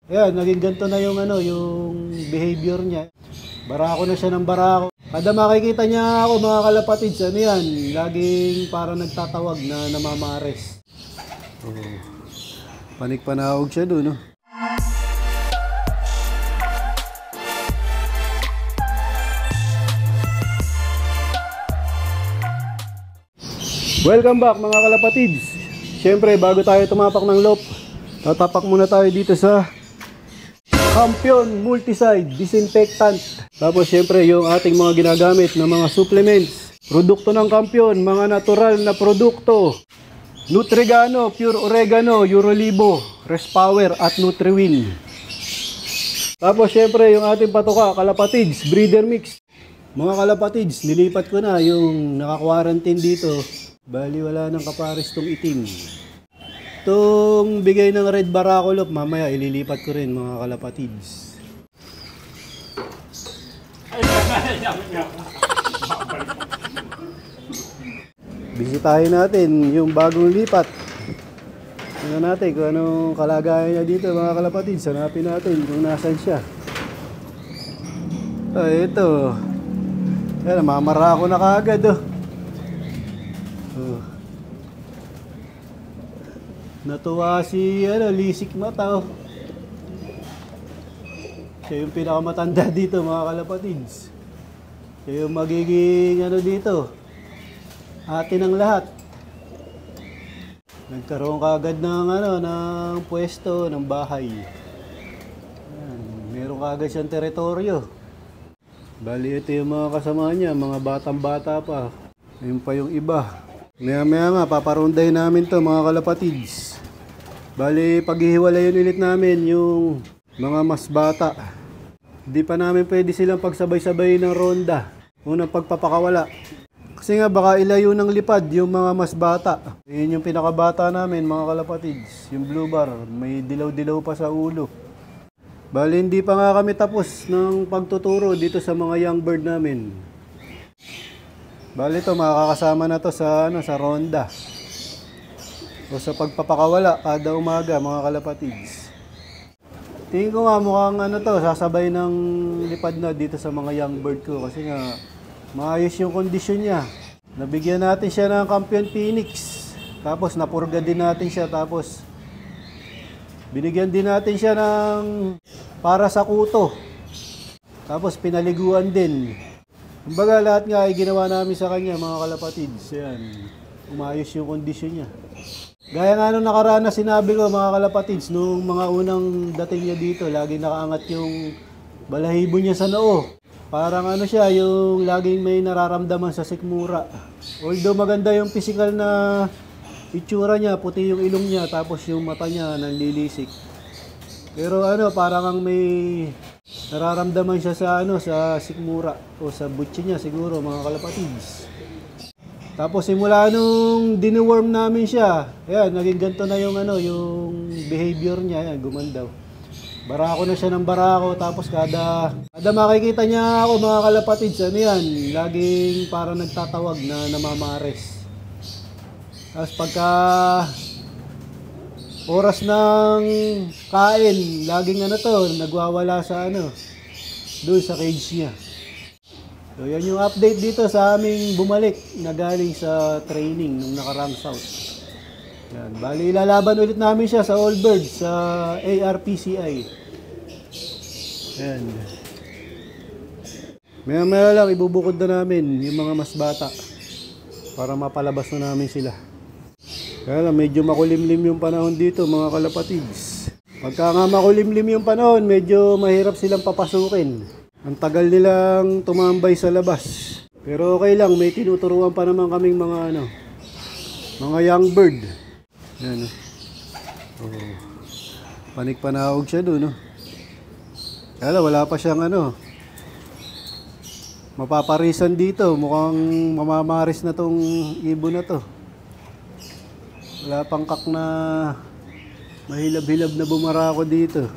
Ayan, naging ganito na yung yung behavior niya. Barako na siya ng barako. Kada makikita niya ako mga kalapatids, yan, laging para nagtatawag na namamares. Oh, panik-panawag siya doon, no? Welcome back mga kalapatids. Siyempre, bago tayo tumapak ng loop, tatapak muna tayo dito sa Campion Multicide Disinfectant. Tapos siyempre yung ating mga ginagamit na mga supplements, produkto ng Campion, mga natural na produkto, Nutrigano, Pure Oregano, Eurolibo, Respower at Nutriwin. Tapos siyempre yung ating patoka, kalapatids, breeder mix. Mga kalapatids, nilipat ko na yung naka-quarantine dito. Bali wala nang kapares tong itim. Itong bigay ng red baracolop, mamaya ililipat ko rin mga kalapatids. Bisitahin natin yung bagong lipat. Tingnan natin kung anong kalagayan niya dito mga kalapatids. Hanapin natin kung nasan siya. Ito. Yan, mamara ako na kaagad oh. Natuwa si Lisik Mata oh. Siya yung pinakamatanda dito mga kalapatids. Siya yung magiging dito, ate ng lahat. Nagkaroon kaagad ng ng pwesto, ng bahay. Ayan, meron kaagad siyang teritoryo. Bali ito yung mga kasama niya, mga batang-bata pa. Ayun pa yung iba. Maya-maya nga, paparundahin namin to mga kalapatids. Bali, paghihiwalayin ulit namin yung mga mas bata. Hindi pa namin pwede silang pagsabay-sabay ng ronda. Unang pagpapakawala. Kasi nga baka ilayo ng lipad yung mga mas bata. Yun yung pinakabata namin mga kalapatids. Yung blue bar, may dilaw-dilaw pa sa ulo. Bali, hindi pa nga kami tapos ng pagtuturo dito sa mga young bird namin. Bali ito, makakasama na to sa ronda. O sa pagpapakawala kada umaga mga kalapatids. Tingin ko nga mukhang sasabay ng lipad na dito sa mga young bird ko kasi nga maayos yung kondisyon niya. Nabigyan natin siya ng Campion Phoenix. Tapos napurga din natin siya. Tapos binigyan din natin siya ng para sa kuto. Tapos pinaliguan din. Kumbaga lahat nga ay ginawa namin sa kanya mga kalapatids. Yan. Umayos yung kondisyon niya. Gaya nga nung nakaraan na sinabi ko mga kalapatids, nung mga unang dating niya dito, lagi nakaangat yung balahibo niya sa noo. Parang siya, yung laging may nararamdaman sa sikmura. Although maganda yung physical na itsura niya, puti yung ilong niya, tapos yung mata niya nanlilisik. Pero parang ang may nararamdaman siya sa sa sikmura o sa butsi niya siguro mga kalapatids. Tapos simula nung diniworm namin siya, ayan, naging ganito na yung yung behavior niya, ayan, gumandaw. Barako na siya ng barako, tapos kada makikita niya ako mga kalapatids, yan, laging para nagtatawag na namamares. Tapos pagka oras ng kain, laging nagwawala sa doon sa cage niya. So yan yung update dito sa aming bumalik na galing sa training nung nakarang south. Yan, bali ilalaban ulit namin siya sa All Birds sa ARPCI. Yan. Maya lang ibubukod na namin yung mga mas bata para mapalabas na namin sila. Kaya lang medyo makulimlim yung panahon dito mga kalapatids. Pagka nga makulimlim yung panahon, medyo mahirap silang papasukin. Ang tagal nilang tumambay sa labas. Pero okay lang, may tinuturuan pa naman kaming mga mga young bird. Yan oh. Panik-panawag siya doon Kaya wala pa siyang mapaparisan dito. Mukhang mamamaris na tong ibon na to. Wala pang kak na mahilab-hilab na bumarako dito.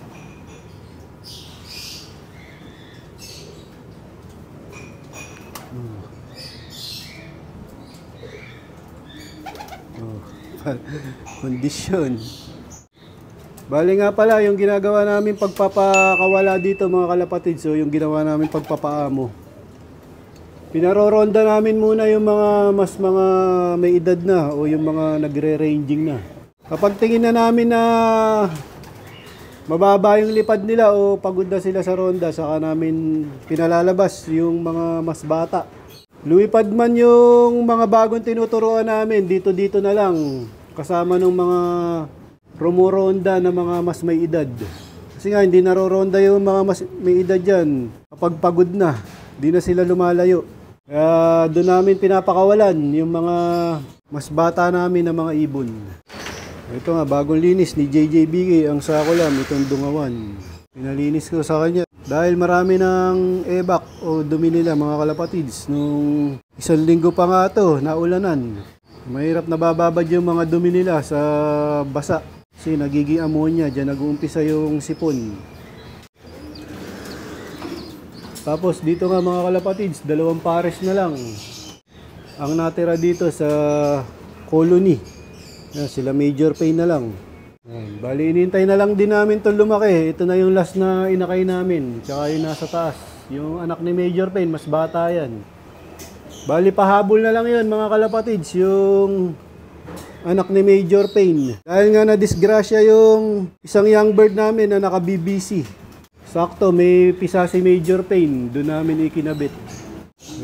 Kondisyon. Bali nga pala, yung ginagawa namin pagpapakawala dito mga kalapatid, so yung ginawa namin pagpapaamo. Pinaroronda namin muna yung mga may edad na o yung mga nagre-ranging na. Kapag tingin na namin na mababa yung lipad nila o pagod na sila sa ronda, saka namin pinalalabas yung mga mas bata. Lumipad man yung mga bagong tinuturuan namin, dito na lang, kasama ng mga rumuronda na mga mas may edad. Kasi nga, hindi naroronda yung mga mas may edad dyan. Kapag pagod na, di na sila lumalayo. Kaya doon namin pinapakawalan yung mga mas bata namin na mga ibon. Ito nga, bagong linis ni JJBK, ang sakulam, itong dungawan. Pinalinis ko sa kanya. Dahil marami ng ebak o dumi nila mga kalapatids. Nung 1 linggo pa nga ito, naulanan. Mahirap nabababad yung mga dumi nila sa basa. Kasi nagiging ammonia, dyan nag-uumpisa yung sipon. Tapos dito nga mga kalapatids, 2 pares na lang ang natira dito sa colony. Yan, sila major pain na lang. Yan, bali inintay na lang din namin itong lumaki. Ito na yung last na inakay namin. Tsaka yung nasa taas. Yung anak ni major pain, mas bata yan. Bali pahabol na lang yun mga kalapatids, yung anak ni Major Pain. Dahil nga na-disgrasya yung isang young bird namin na naka-BBC. Sakto, may pisa si Major Pain. Doon namin ikinabit.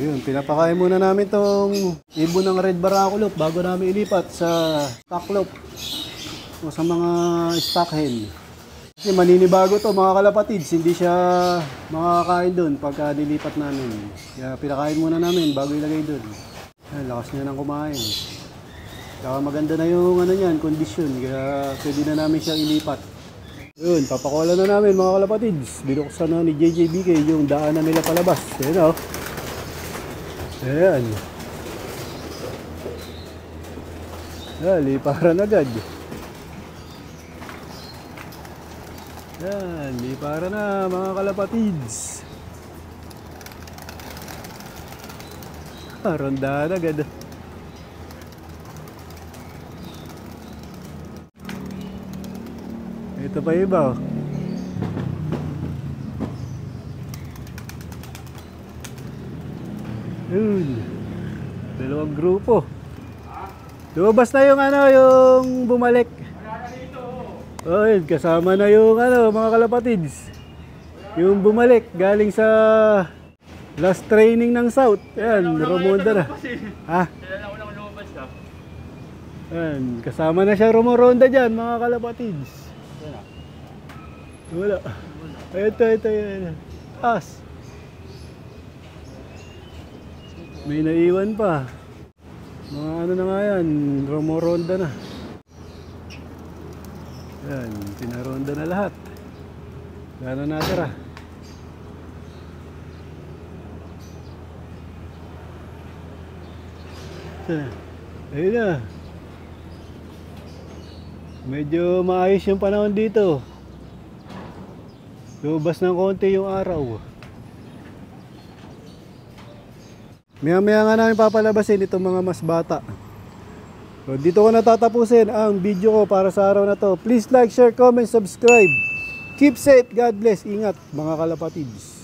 Ayun, pinapakain muna namin tong ibon ng red baraculop bago namin ilipat sa stocklop o sa mga stock hen. Kasi maninibago to mga kalapatids, hindi siya makakain doon pagka nilipat namin. Kaya pinakain muna namin bago ilagay doon. Ayun, lakas niya nang kumain. Saka maganda na yung niyan, kondisyon, kaya pwede na namin siya ilipat. Yun, papakuala na namin mga kalapatids. Binuksan na ni JJBK yung daanan nila palabas. Ayan o. Ayan. Ayan, liparan agad. Ayan, liparan na mga kalapatids. Rondahan agad. Ito pa iba. Yun. 2 grupo. Lumabas na yung yung bumalik. Oh, yun, kasama na yung mga kalapatids. Yung bumalik galing sa last training ng South. Ayan, rumonda na. Ha? Ayan, kasama na siya rumoronda dyan mga kalapatids. Wala. Ito. Taas. May naiwan pa. Mga na nga yan. Rumoronda na. Yan. Pinaronda na lahat. Wala na natira. Ayun na. Medyo maayos yung panahon dito. Lumabas ng konti yung araw. Maya-maya nga namin papalabasin itong mga mas bata. So, dito ko natatapusin ang video ko para sa araw na to. Please like, share, comment, subscribe. Keep safe. God bless. Ingat mga kalapatids.